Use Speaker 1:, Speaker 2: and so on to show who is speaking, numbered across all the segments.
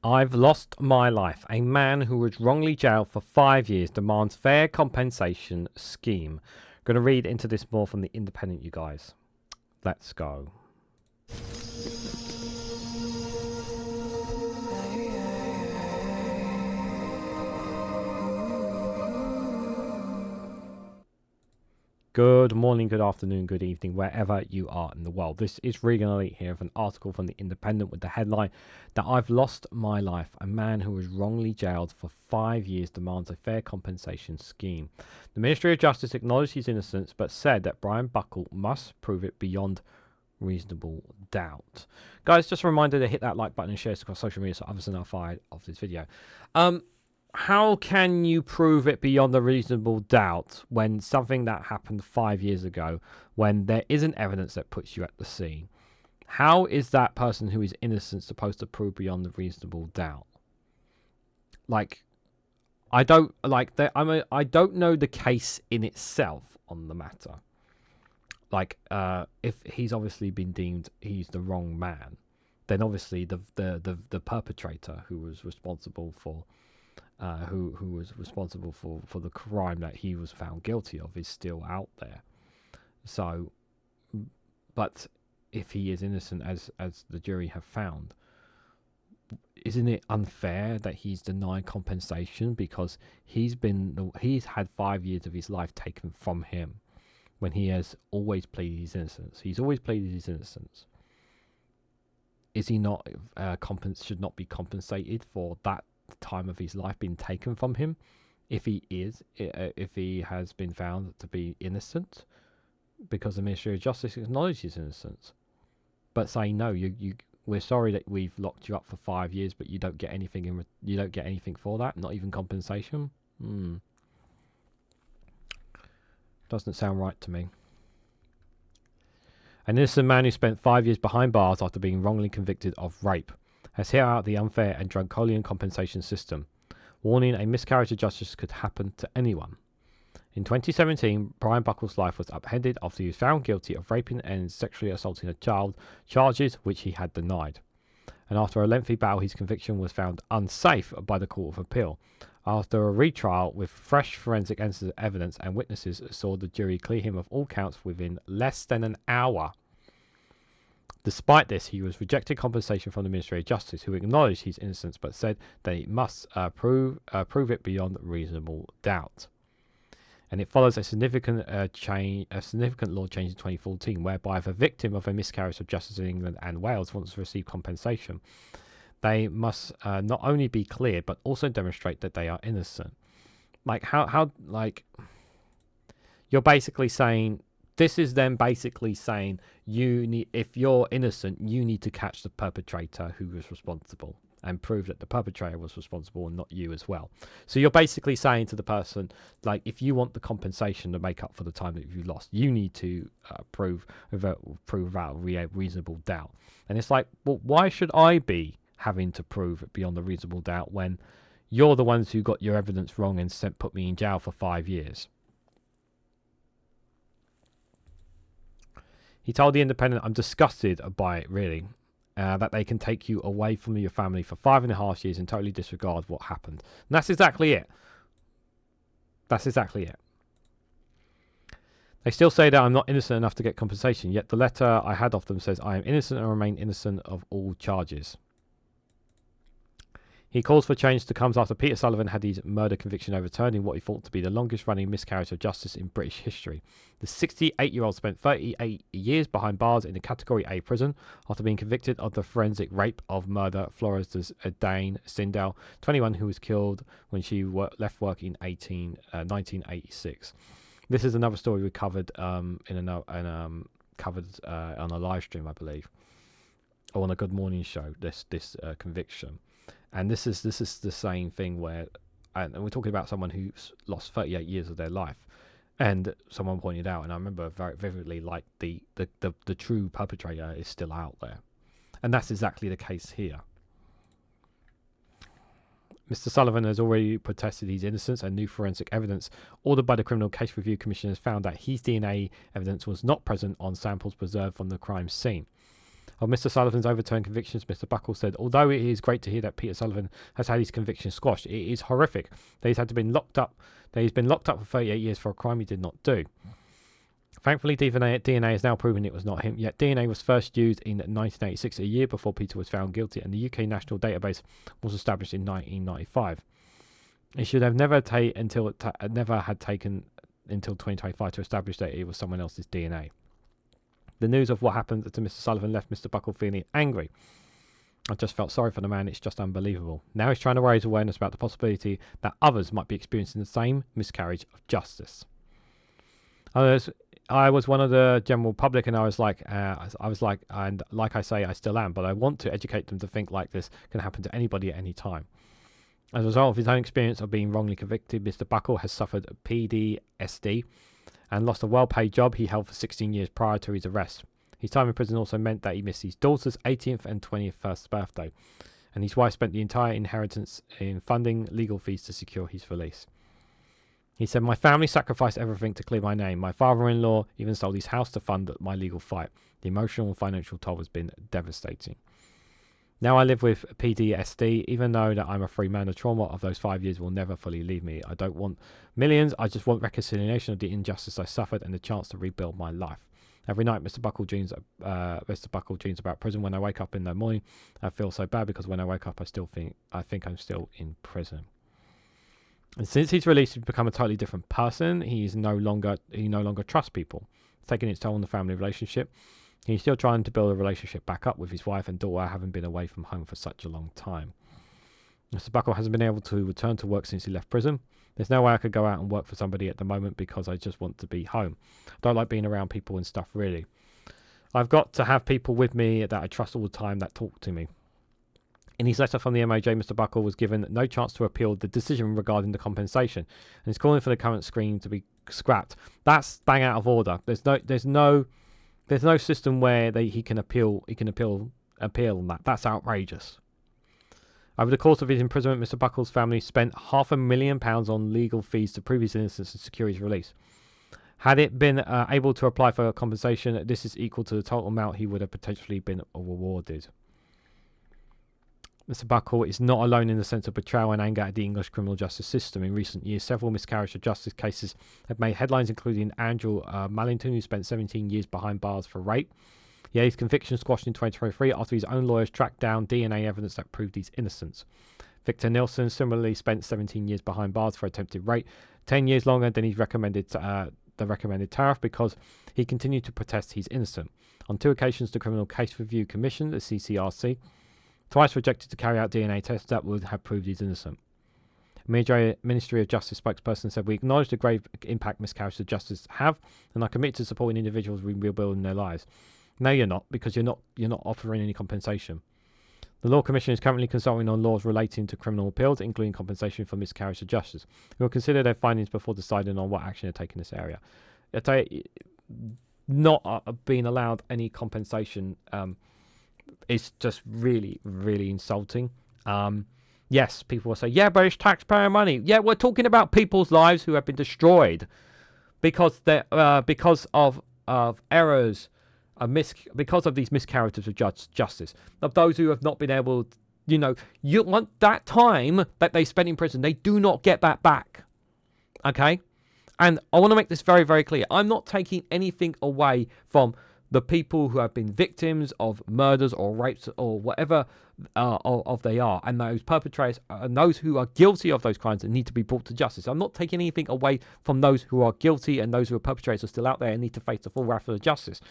Speaker 1: I've lost my life. A man who was wrongly jailed for 5 years demands fair compensation scheme. Going to read into this more from the Independent, you guys. Let's go. Good morning, good afternoon, good evening, wherever you are in the world. This is Reganelite here with an article from the Independent with the headline that I've lost my life. A man who was wrongly jailed for 5 years demands a fair compensation scheme. The Ministry of Justice acknowledged his innocence but said that Brian Buckle must prove it beyond reasonable doubt. Guys, just a reminder to hit that like button and share this across social media so others are notified of this video. How can you prove it beyond a reasonable doubt when something that happened 5 years ago, when there isn't evidence that puts you at the scene? How is that person who is innocent supposed to prove beyond a reasonable doubt? Like, I don't know the case in itself on the matter. Like, if he's obviously been deemed he's the wrong man, then obviously the perpetrator who was responsible for who was responsible for the crime that he was found guilty of is still out there. So, but if he is innocent, as the jury have found, isn't it unfair that he's denied compensation because he's had 5 years of his life taken from him when he has always pleaded his innocence? He's always pleaded his innocence. Is he not should not be compensated for that time of his life being taken from him if he has been found to be innocent, because the Ministry of Justice acknowledges his innocence but say no, we're sorry that we've locked you up for 5 years but you don't get anything you don't get anything for that, not even compensation. Doesn't sound right to me. An innocent man who spent 5 years behind bars after being wrongly convicted of rape has hit out the unfair and draconian compensation system, warning a miscarriage of justice could happen to anyone. In 2017, Brian Buckle's life was upended after he was found guilty of raping and sexually assaulting a child, charges which he had denied. And after a lengthy battle, his conviction was found unsafe by the Court of Appeal. After a retrial with fresh forensic evidence and witnesses saw the jury clear him of all counts within less than an hour. Despite this, he was rejected compensation from the Ministry of Justice, who acknowledged his innocence but said that he must prove it beyond reasonable doubt. And it follows a significant law change in 2014, whereby if a victim of a miscarriage of justice in England and Wales wants to receive compensation, they must not only be clear but also demonstrate that they are innocent. Like how you're basically saying. This is them basically saying if you're innocent, you need to catch the perpetrator who was responsible and prove that the perpetrator was responsible and not you as well. So you're basically saying to the person, like, if you want the compensation to make up for the time that you lost, you need to prove without reasonable doubt. And it's like, well, why should I be having to prove it beyond a reasonable doubt when you're the ones who got your evidence wrong and put me in jail for 5 years? He told The Independent, "I'm disgusted by it, really, that they can take you away from your family for 5.5 years and totally disregard what happened." And that's exactly it. That's exactly it. They still say that I'm not innocent enough to get compensation, yet the letter I had off them says I am innocent and remain innocent of all charges. He calls for change to come after Peter Sullivan had his murder conviction overturned in what he thought to be the longest-running miscarriage of justice in British history. The 68-year-old spent 38 years behind bars in a Category A prison after being convicted of the forensic rape of murder Flores Dane Sindel, 21, who was killed when she left work in 1986. This is another story we covered covered on a live stream, I believe, or on a Good Morning show. This conviction. And this is the same thing where, and we're talking about someone who's lost 38 years of their life, and someone pointed out, and I remember very vividly, like the true perpetrator is still out there, and that's exactly the case here. Mr. Sullivan has already protested his innocence, and new forensic evidence ordered by the Criminal Case Review Commission has found that his DNA evidence was not present on samples preserved from the crime scene. Of Mr. Sullivan's overturned convictions, Mr. Buckle said, although it is great to hear that Peter Sullivan has had his conviction squashed, it is horrific that he's been locked up for 38 years for a crime he did not do. Thankfully, DNA has now proven it was not him, yet DNA was first used in 1986, a year before Peter was found guilty, and the UK National Database was established in 1995. It should have never taken until 2025 to establish that it was someone else's DNA. The news of what happened to Mr. Sullivan left Mr. Buckle feeling angry. I just felt sorry for the man. It's just unbelievable. Now he's trying to raise awareness about the possibility that others might be experiencing the same miscarriage of justice. I was one of the general public, and I was like, and like I say, I still am, but I want to educate them to think like this can happen to anybody at any time. As a result of his own experience of being wrongly convicted, Mr. Buckle has suffered PTSD and lost a well-paid job he held for 16 years prior to his arrest. His time in prison also meant that he missed his daughter's 18th and 21st birthday, and his wife spent the entire inheritance in funding legal fees to secure his release. He said, my family sacrificed everything to clear my name. My father-in-law even sold his house to fund my legal fight. The emotional and financial toll has been devastating. Now I live with PTSD, even though that I'm a free man. The trauma of those 5 years will never fully leave me. I don't want millions. I just want reconciliation of the injustice I suffered and the chance to rebuild my life. Every night, Mr. Buckle dreams about prison. When I wake up in the morning, I feel so bad because when I wake up, I think I'm still in prison. And since he's released, he's become a totally different person. He no longer trusts people. It's taking its toll on the family relationship. He's still trying to build a relationship back up with his wife and daughter, having been away from home for such a long time. Mr. Buckle hasn't been able to return to work since he left prison. There's no way I could go out and work for somebody at the moment because I just want to be home. I don't like being around people and stuff, really. I've got to have people with me that I trust all the time that talk to me. In his letter from the MOJ, Mr. Buckle was given no chance to appeal the decision regarding the compensation, and is calling for the current scheme to be scrapped. That's bang out of order. There's no system where he can appeal. He can appeal on that. That's outrageous. Over the course of his imprisonment, Mr. Buckle's family spent £500,000 on legal fees to prove his innocence and secure his release. Had it been able to apply for compensation, this is equal to the total amount he would have potentially been awarded. Mr. Buckle is not alone in the sense of betrayal and anger at the English criminal justice system. In recent years, several miscarriage of justice cases have made headlines, including Andrew Mallington, who spent 17 years behind bars for rape. He had his conviction squashed in 2023 after his own lawyers tracked down DNA evidence that proved his innocence. Victor Nilsson similarly spent 17 years behind bars for attempted rape, 10 years longer than his recommended tariff because he continued to protest he's innocent. On 2 occasions, the Criminal Case Review Commission, the CCRC, twice rejected to carry out DNA tests that would have proved he's innocent. Ministry of Justice spokesperson said, we acknowledge the grave impact miscarriages of justice have and are committed to supporting individuals rebuilding their lives. No, you're not, because you're not offering any compensation. The Law Commission is currently consulting on laws relating to criminal appeals, including compensation for miscarriage of justice. We will consider their findings before deciding on what action to take in this area. I tell you, not being allowed any compensation is just really, really insulting. Yes, people will say, yeah, but it's taxpayer money. Yeah, we're talking about people's lives who have been destroyed because of errors, because of these miscarriages of justice, of those who have not been able to, you want that time that they spent in prison, they do not get that back. Okay? And I want to make this very, very clear. I'm not taking anything away from the people who have been victims of murders or rapes or whatever of they are, and those perpetrators and those who are guilty of those crimes and need to be brought to justice. I'm not taking anything away from those who are guilty and those who are perpetrators are still out there and need to face the full wrath of justice.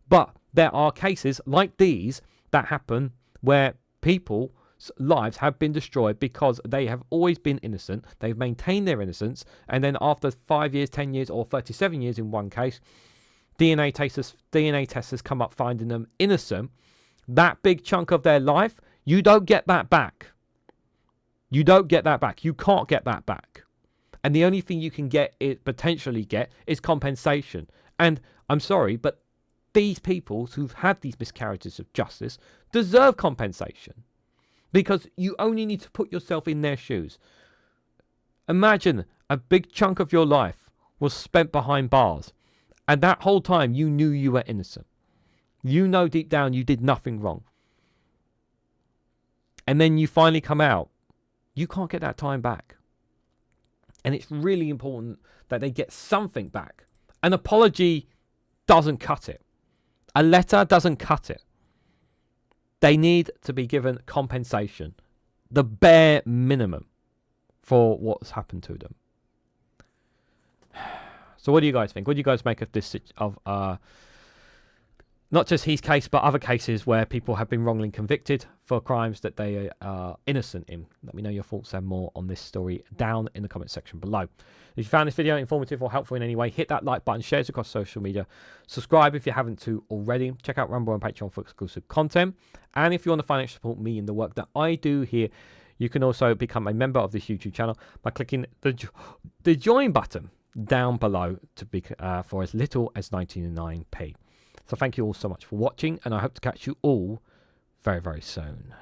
Speaker 1: But there are cases like these that happen where people's lives have been destroyed because they have always been innocent. They've maintained their innocence, and then after 5 years, 10 years, or 37 years in one case, DNA testers come up finding them innocent. That big chunk of their life, you don't get that back. You don't get that back. You can't get that back. And the only thing you can potentially get is compensation. And I'm sorry, but these people who've had these miscarriages of justice deserve compensation, because you only need to put yourself in their shoes. Imagine a big chunk of your life was spent behind bars, and that whole time you knew you were innocent. You know deep down you did nothing wrong. And then you finally come out. You can't get that time back. And it's really important that they get something back. An apology doesn't cut it. A letter doesn't cut it. They need to be given compensation. The bare minimum for what's happened to them. So what do you guys think? What do you guys make of this, not just his case, but other cases where people have been wrongly convicted for crimes that they are innocent in? Let me know your thoughts and more on this story down in the comment section below. If you found this video informative or helpful in any way, hit that like button, share it across social media, subscribe if you haven't already, check out Rumble and Patreon for exclusive content, and if you want to financially support me in the work that I do here, you can also become a member of this YouTube channel by clicking the join button down below to be for as little as 99p. So thank you all so much for watching, and I hope to catch you all very, very soon.